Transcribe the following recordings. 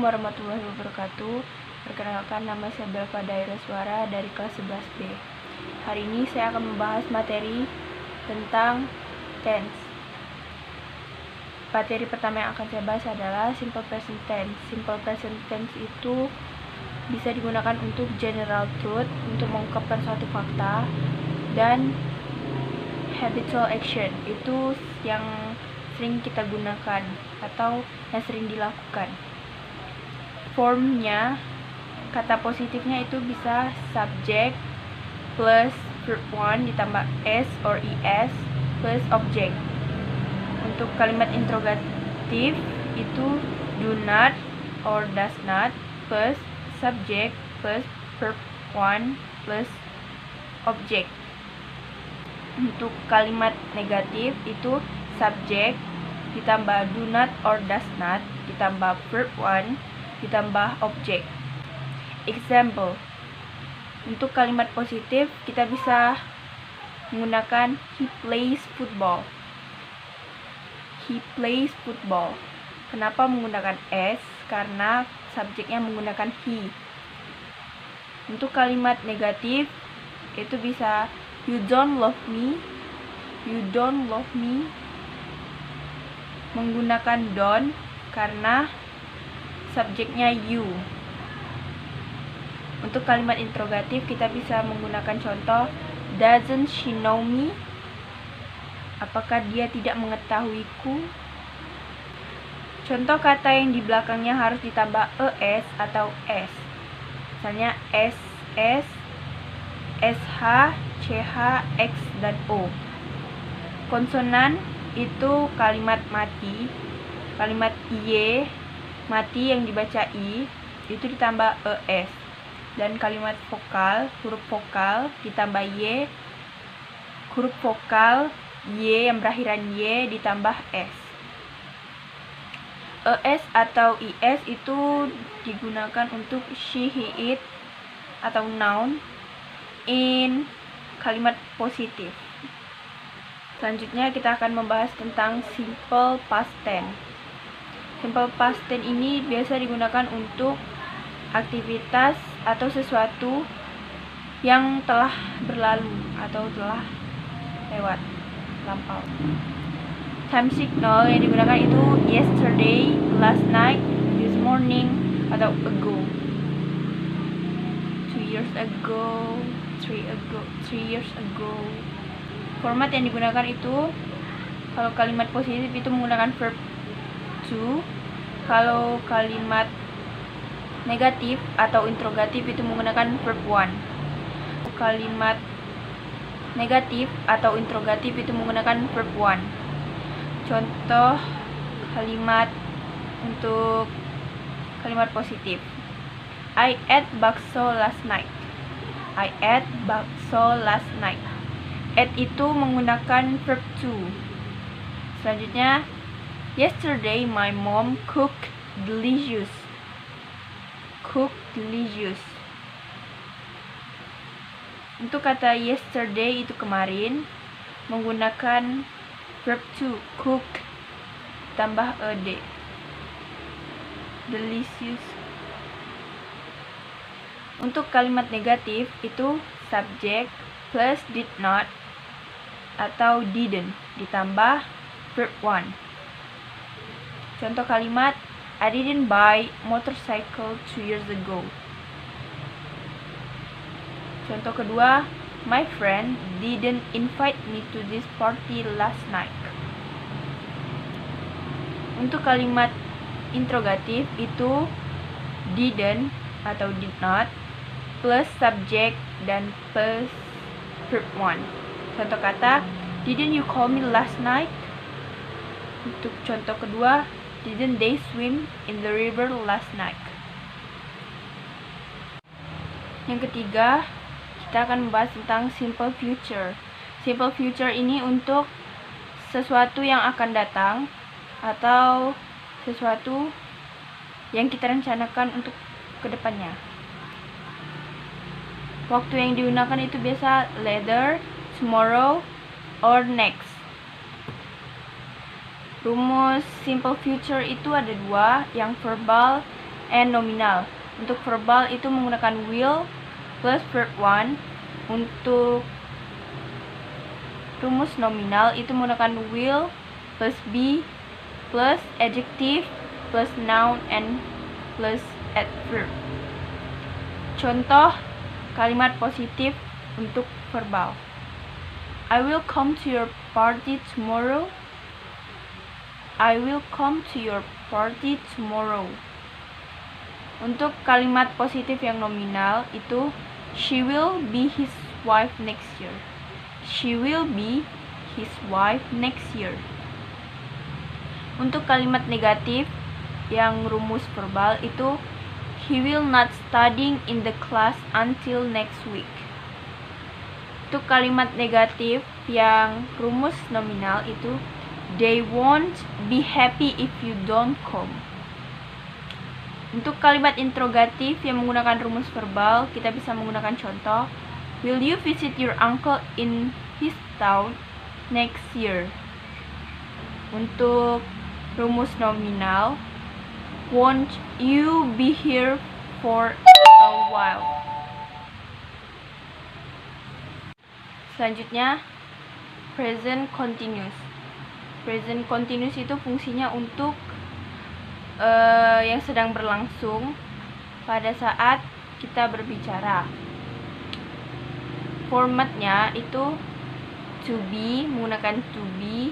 Assalamualaikum warahmatullahi wabarakatuh. Perkenalkan, nama saya Belva Daira Suara dari kelas 11B. Hari ini saya akan membahas materi tentang tense. Materi pertama yang akan saya bahas adalah simple present tense. Simple present tense itu bisa digunakan untuk general truth, untuk mengungkapkan suatu fakta, dan habitual action itu yang sering kita gunakan atau yang sering dilakukan. Formnya, kata positifnya itu bisa subject plus verb 1 ditambah s or es plus object. Untuk kalimat interrogatif itu do not or does not plus subject plus verb 1 plus object. Untuk kalimat negatif itu subject ditambah do not or does not ditambah verb 1 ditambah object. Example, untuk kalimat positif kita bisa menggunakan he plays football. He plays football. Kenapa menggunakan s? Karena subjeknya menggunakan he. Untuk kalimat negatif itu bisa you don't love me. You don't love me. Menggunakan don't karena subjeknya you. Untuk kalimat interrogatif kita bisa menggunakan contoh doesn't she know me? Apakah dia tidak mengetahuiku? Contoh kata yang di belakangnya harus ditambah es atau s. Misalnya ss, sh, ch, x, dan o. Konsonan itu kalimat mati. Kalimat y mati yang dibaca i itu ditambah es. Dan kalimat vokal, huruf vokal ditambah y, huruf vokal y yang berakhiran y ditambah s. Es atau is itu digunakan untuk she, he, it atau noun in kalimat positif. Selanjutnya kita akan membahas tentang simple past tense. Simple past tense ini biasa digunakan untuk aktivitas atau sesuatu yang telah berlalu atau telah lewat, lampau. Time signal yang digunakan itu yesterday, last night, this morning, atau ago. 2 years ago, 3 years ago. Format yang digunakan itu, kalau kalimat positif itu menggunakan verb to, kalau kalimat negatif atau interrogatif itu menggunakan verb 1. Kalimat negatif atau interrogatif itu menggunakan verb 1. Contoh kalimat untuk kalimat positif. I ate bakso last night. I ate bakso last night. Ate itu menggunakan verb to. Selanjutnya, yesterday my mom cooked delicious. Cook delicious. Untuk kata yesterday itu kemarin menggunakan verb to cook tambah ed. Delicious. Untuk kalimat negatif itu subject plus did not atau didn't ditambah verb 1. Contoh kalimat I didn't buy motorcycle 2 years ago. Contoh kedua, my friend didn't invite me to this party last night. Untuk kalimat interrogatif itu didn't atau did not plus subject dan plus verb 1. Contoh kata, didn't you call me last night? Untuk contoh kedua, didn't they swim in the river last night? Yang ketiga, kita akan membahas tentang simple future. Simple future ini untuk sesuatu yang akan datang atau sesuatu yang kita rencanakan untuk kedepannya. Waktu yang digunakan itu biasa later, tomorrow, or next. Rumus simple future itu ada dua, yang verbal and nominal. Untuk verbal itu menggunakan will plus verb 1. Untuk rumus nominal itu menggunakan will plus be plus adjective plus noun and plus adverb. Contoh kalimat positif untuk verbal. I will come to your party tomorrow. I will come to your party tomorrow. Untuk kalimat positif yang nominal itu she will be his wife next year. She will be his wife next year. Untuk kalimat negatif yang rumus verbal itu he will not studying in the class until next week. Untuk kalimat negatif yang rumus nominal itu they won't be happy if you don't come. Untuk kalimat interrogatif yang menggunakan rumus verbal, kita bisa menggunakan contoh will you visit your uncle in his town next year? Untuk rumus nominal, won't you be here for a while? Selanjutnya, present continuous. Present continuous itu fungsinya untuk yang sedang berlangsung pada saat kita berbicara. Formatnya itu to be menggunakan to be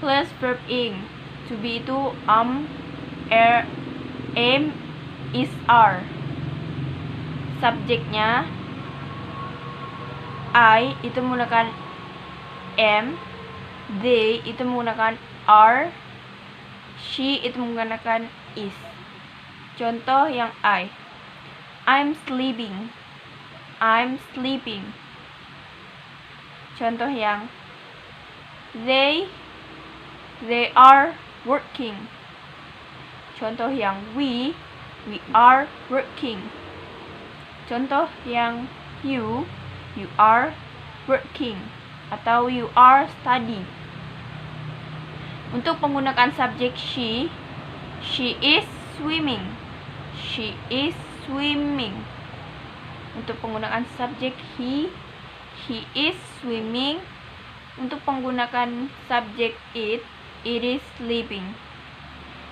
plus verb ing. To be itu am, is, are. Subjeknya I itu menggunakan am, they itu menggunakan are, she itu menggunakan is. Contoh yang I'm sleeping. I'm sleeping. Contoh yang they are working. Contoh yang we are working. Contoh yang you are working atau you are studying. Untuk menggunakan subjek she is swimming. She is swimming. Untuk penggunaan subjek he is swimming. Untuk penggunaan subjek it is sleeping.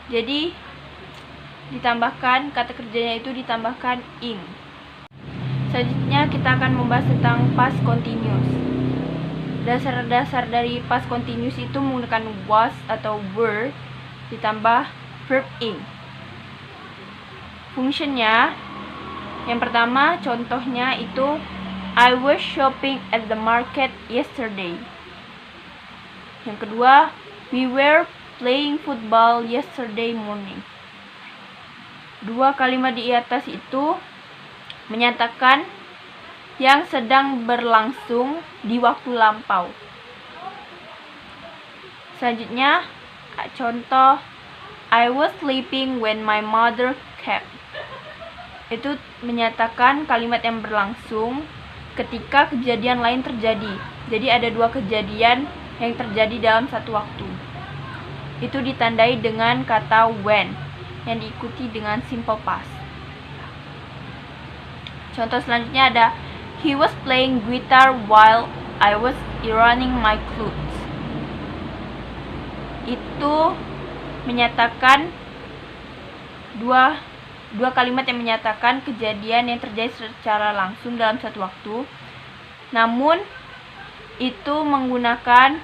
Jadi ditambahkan kata kerjanya itu ditambahkan ing. Selanjutnya kita akan membahas tentang past continuous. Dasar-dasar dari past continuous itu menggunakan was atau were ditambah verb ing. Fungsinya yang pertama, contohnya itu I was shopping at the market yesterday. Yang kedua, we were playing football yesterday morning. Dua kalimat di atas itu menyatakan yang sedang berlangsung di waktu lampau. Selanjutnya, contoh I was sleeping when my mother came. Itu menyatakan kalimat yang berlangsung ketika kejadian lain terjadi. Jadi ada dua kejadian yang terjadi dalam satu waktu. Itu ditandai dengan kata when yang diikuti dengan simple past. Contoh selanjutnya ada he was playing guitar while I was ironing my clothes. Itu menyatakan dua kalimat yang menyatakan kejadian yang terjadi secara langsung dalam satu waktu. Namun itu menggunakan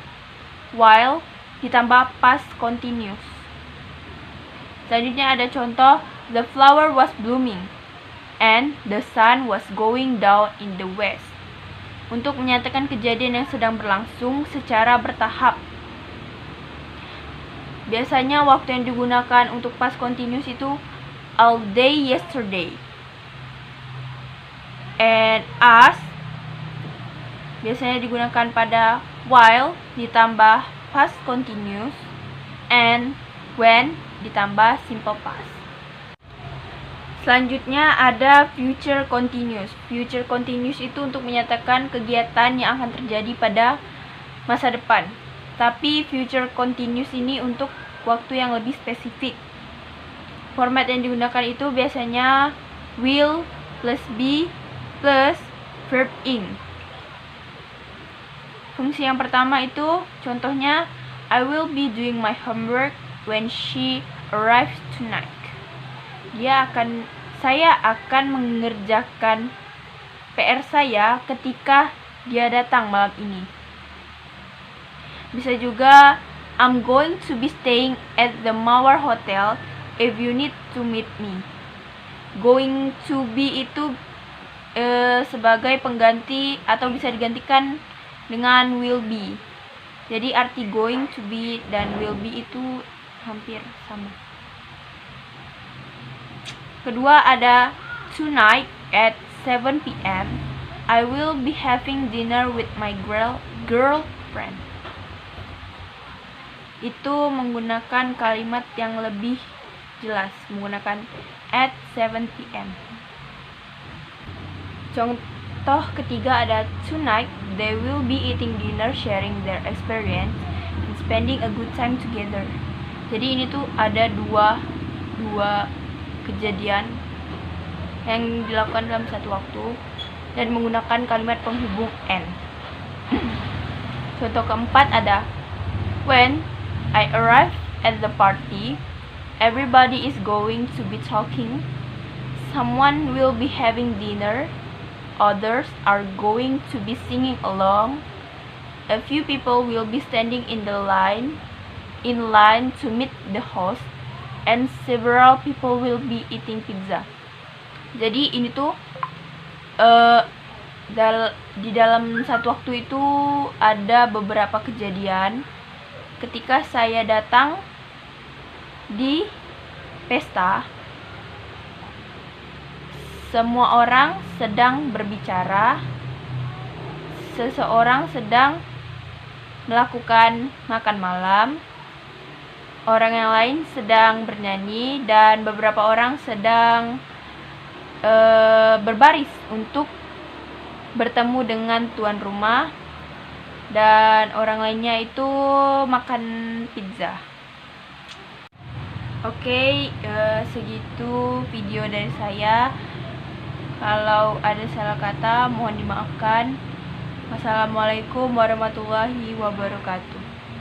while ditambah past continuous. Selanjutnya ada contoh the flower was blooming and the sun was going down in the west. Untuk menyatakan kejadian yang sedang berlangsung secara bertahap. Biasanya waktu yang digunakan untuk past continuous itu all day yesterday. And as biasanya digunakan pada while ditambah past continuous and when ditambah simple past. Selanjutnya ada future continuous. Future continuous itu untuk menyatakan kegiatan yang akan terjadi pada masa depan. Tapi future continuous ini untuk waktu yang lebih spesifik. Format yang digunakan itu biasanya will plus be plus verb ing. Fungsi yang pertama itu contohnya, I will be doing my homework when she arrives tonight. Saya akan mengerjakan PR saya ketika dia datang malam ini. Bisa juga, I'm going to be staying at the Mawar Hotel if you need to meet me. Going to be itu sebagai pengganti atau bisa digantikan dengan will be. Jadi arti going to be dan will be itu hampir sama. Kedua ada tonight at 7 p.m. I will be having dinner with my girlfriend. Itu menggunakan kalimat yang lebih jelas, menggunakan at 7 p.m. Contoh ketiga ada tonight they will be eating dinner, sharing their experience and spending a good time together. Jadi ini tuh ada dua kejadian yang dilakukan dalam satu waktu dan menggunakan kalimat penghubung and. Contoh keempat ada when I arrive at the party, everybody is going to be talking. Someone will be having dinner. Others are going to be singing along. A few people will be standing in line to meet the host, and several people will be eating pizza. Jadi ini tuh di dalam satu waktu itu ada beberapa kejadian ketika saya datang di pesta. Semua orang sedang berbicara, seseorang sedang melakukan makan malam, orang yang lain sedang bernyanyi, dan beberapa orang sedang berbaris untuk bertemu dengan tuan rumah, dan orang lainnya itu makan pizza. Oke, segitu video dari saya. Kalau ada salah kata mohon dimaafkan. Wassalamualaikum warahmatullahi wabarakatuh.